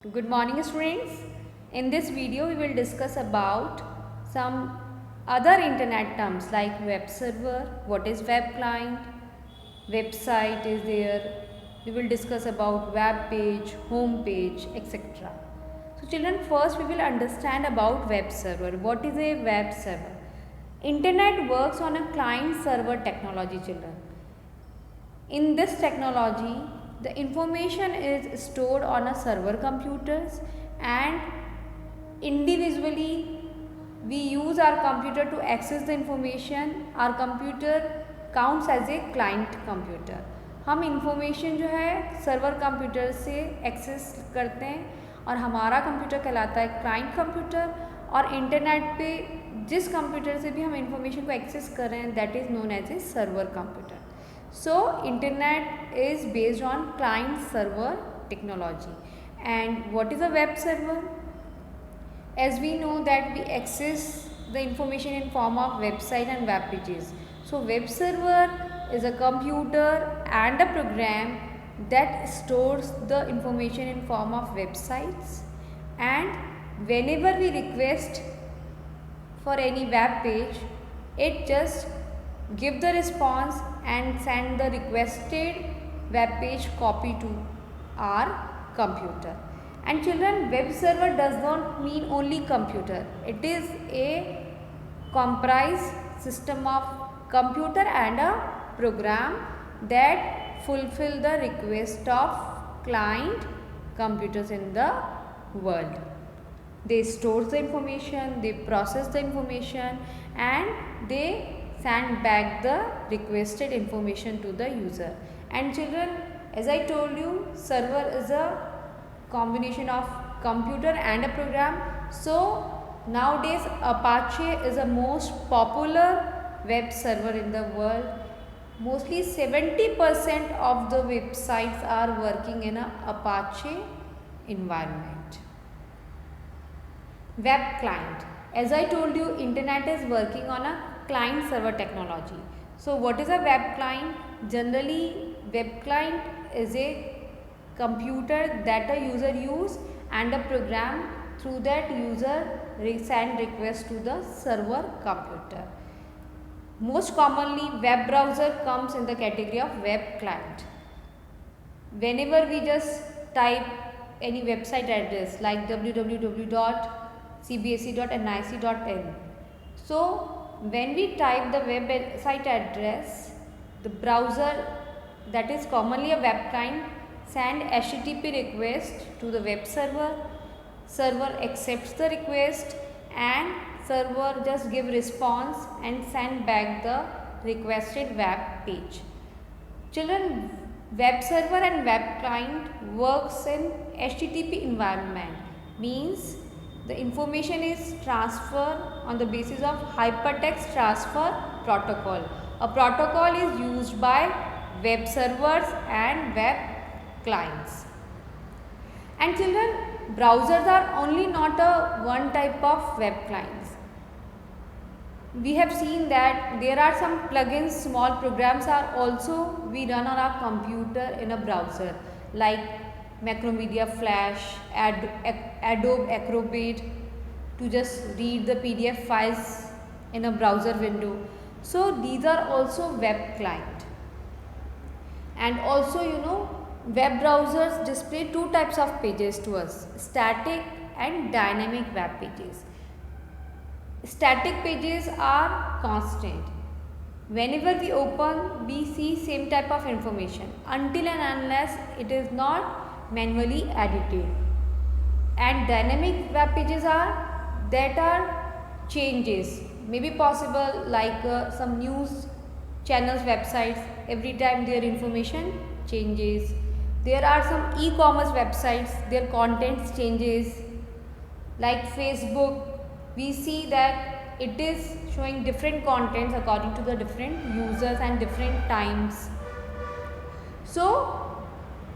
Good morning students. In this video we will discuss about some other internet terms like web server, what is web client, website is there. We will discuss about web page, home page, etc. So children, first we will understand about web server. What is a web server? Internet works on a client server technology, children. In this technology, the information is stored on a server computers and individually we use our computer to access the information. Our computer counts as a client computer. हम information जो है server computer से access करते हैं और हमारा computer कहलाता है क्लाइंट कंप्यूटर। और इंटरनेट पे जिस कंप्यूटर से भी हम इंफॉर्मेशन को एक्सेस कर रहे हैं that is known as a server computer. So internet is based on client server technology. And what is a web server? As we know that we access the information in form of website and web pages. So web server is a computer and a program that stores the information in form of websites, and whenever we request for any web page, it just give the response and send the requested web page copy to our computer. And children, web server does not mean only computer. It is a comprised system of computer and a program that fulfill the request of client computers in the world. They store the information, they process the information, and they send back the requested information to the user. And children, as I told you, server is a combination of computer and a program. So nowadays Apache is the most popular web server in the world. Mostly 70% of the websites are working in a Apache environment. Web client. As I told you, internet is working on a client server technology. So what is a web client? Generally, web client is a computer that a user use and a program through that user send request to the server computer. Most commonly, web browser comes in the category of web client. Whenever we just type any website address like www.cbse.nic.in, so when we type the website address, the browser that is commonly a web client send HTTP request to the web server. Server accepts the request and server just give response and send back the requested web page. Children, web server and web client works in HTTP environment, means the information is transferred on the basis of hypertext transfer protocol. A protocol is used by web servers and web clients. And children, browsers are only not a one type of web clients. We have seen that there are some plugins, small programs are also we run on our computer in a browser like Macromedia Flash, Adobe Acrobat to just read the PDF files in a browser window. So these are also web client. And also web browsers display two types of pages to us, static and dynamic web pages. Static pages are constant. Whenever we open, we see same type of information until and unless it is not manually edited. And dynamic web pages are changes may be possible, like some news channels websites, every time their information changes. There are some e-commerce websites, their contents changes, like Facebook. We see that it is showing different contents according to the different users and different times. So,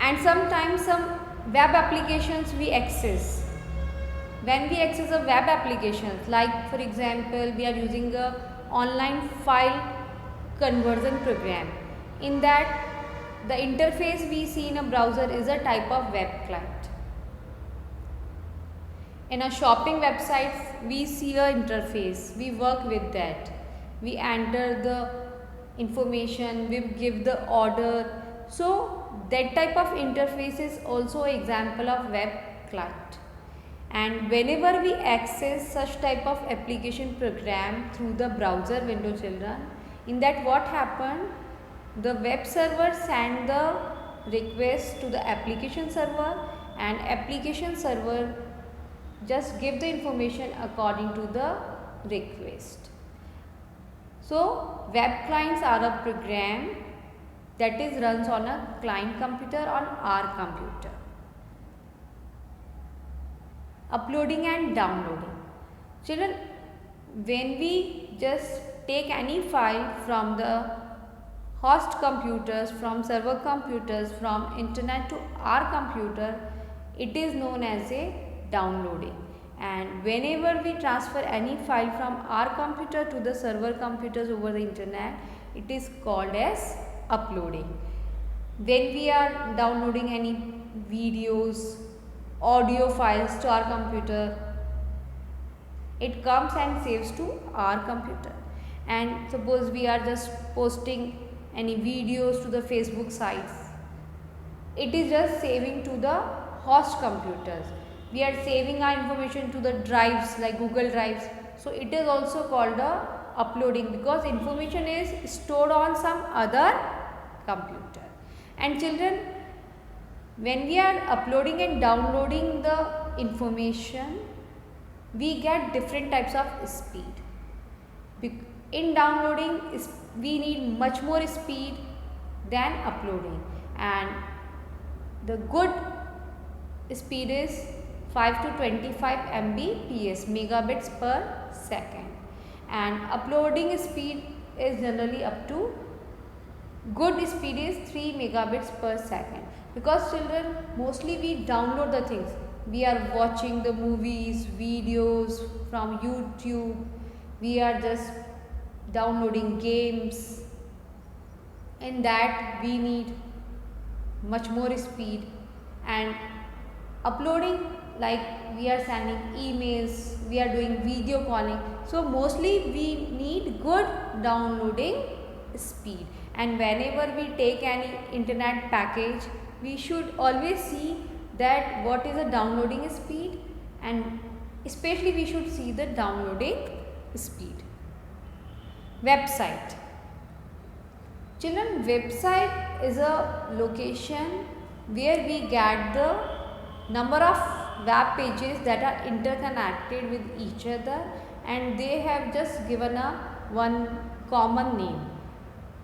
and sometimes some web applications we access. When we access a web applications, like for example we are using a online file conversion program, in that the interface we see in a browser is a type of web client. In a shopping websites, we see a interface, we work with that, we enter the information, we give the order. So that type of interface is also an example of web client. And whenever we access such type of application program through the browser window, children, in that what happened, the web server send the request to the application server, and application server just give the information according to the request. So web clients are a program that is runs on a client computer on our computer. Uploading and downloading. Children, when we just take any file from the host computers, from server computers, from internet to our computer, it is known as a downloading. And whenever we transfer any file from our computer to the server computers over the internet, it is called as uploading. When we are downloading any videos, audio files to our computer, it comes and saves to our computer. And suppose we are just posting any videos to the Facebook sites, it is just saving to the host computers. We are saving our information to the drives like Google Drives. So it is also called a uploading, because information is stored on some other computer. And children, when we are uploading and downloading the information, we get different types of speed. In downloading, we need much more speed than uploading, and the good speed is 5 to 25 Mbps, megabits per second, and uploading speed is generally up to, good speed is 3 megabits per second. Because children, mostly we download the things, we are watching the movies, videos from YouTube, we are just downloading games, in that we need much more speed. And uploading, like we are sending emails, we are doing video calling, so mostly we need good downloading speed. And whenever we take any internet package, we should always see that what is the downloading speed, and especially we should see the downloading speed. Website. Children, website is a location where we get the number of web pages that are interconnected with each other, and they have just given a one common name,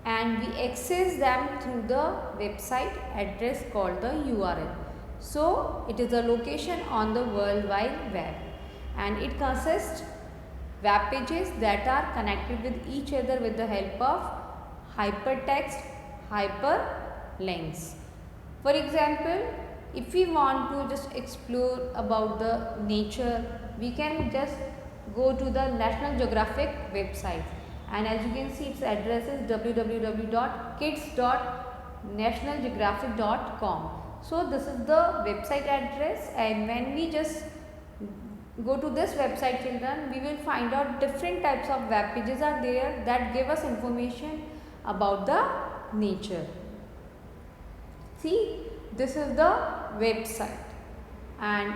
and we access them through the website address called the URL. So it is a location on the World Wide Web, and it consists web pages that are connected with each other with the help of hypertext, hyperlinks. For example, if we want to just explore about the nature, we can just go to the National Geographic website, and as you can see, its address is www.kids.nationalgeographic.com. So this is the website address, and when we just go to this website, children, we will find out different types of web pages are there that give us information about the nature. See, this is the website, and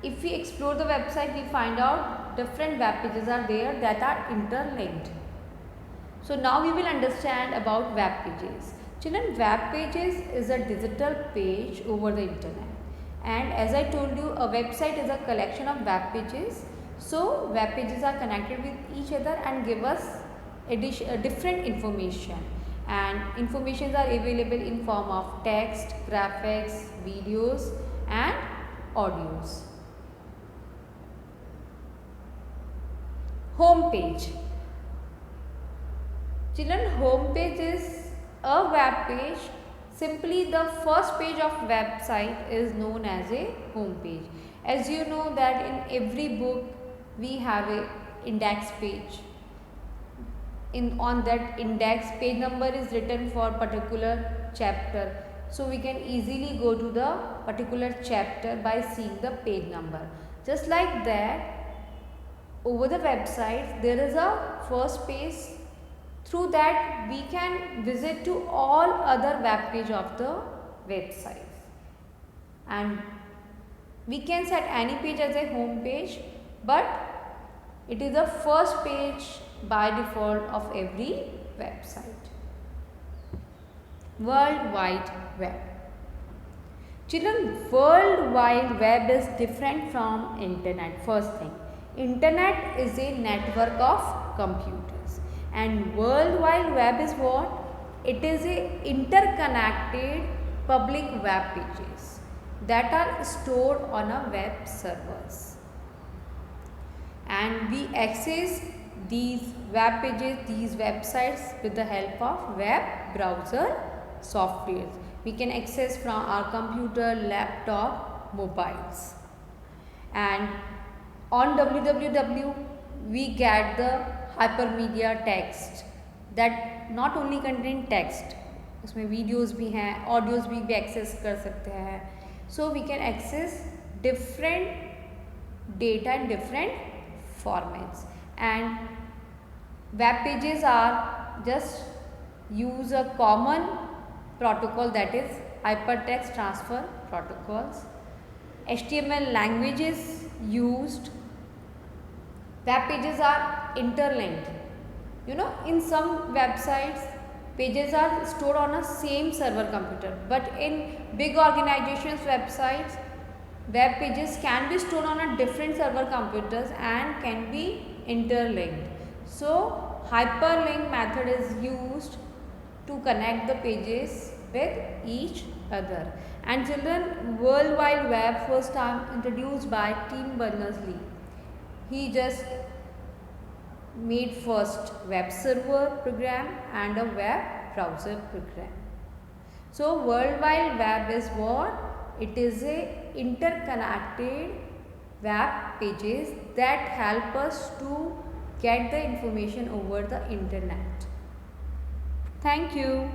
if we explore the website, we find out different web pages are there that are interlinked. So now we will understand about web pages. Children, web pages is a digital page over the internet, and as I told you, a website is a collection of web pages. So web pages are connected with each other and give us different information, and informations are available in form of text, graphics, videos and audios. Home page. Children, home page is a web page. Simply the first page of website is known as a home page. As you know that in every book we have a index page. On that index, page number is written for particular chapter. So we can easily go to the particular chapter by seeing the page number. Just like that, over the website there is a first page. Through that we can visit to all other web page of the website, and we can set any page as a home page, but it is the first page by default of every website. World Wide Web. Children, World Wide Web is different from internet. First thing, internet is a network of computers, and World Wide Web is what? It is a interconnected public web pages that are stored on a web servers, and we access these web pages, these websites with the help of web browser softwares. We can access from our computer, laptop, mobiles. And on www we get the hypermedia text that not only contain text, उसमें videos भी हैं, audios भी access कर सकते हैं. So we can access different data in different formats, and web pages are just use a common protocol, that is hypertext transfer protocols. HTML language is used. Web pages are interlinked. You know, in some websites pages are stored on a same server computer, but in big organizations websites, web pages can be stored on a different server computers and can be interlinked. So hyperlink method is used to connect the pages with each other. And children, World Wide Web first time introduced by Tim Berners-Lee. He just made first web server program and a web browser program. So World Wide Web is what? It is a interconnected web pages that help us to get the information over the internet. Thank you.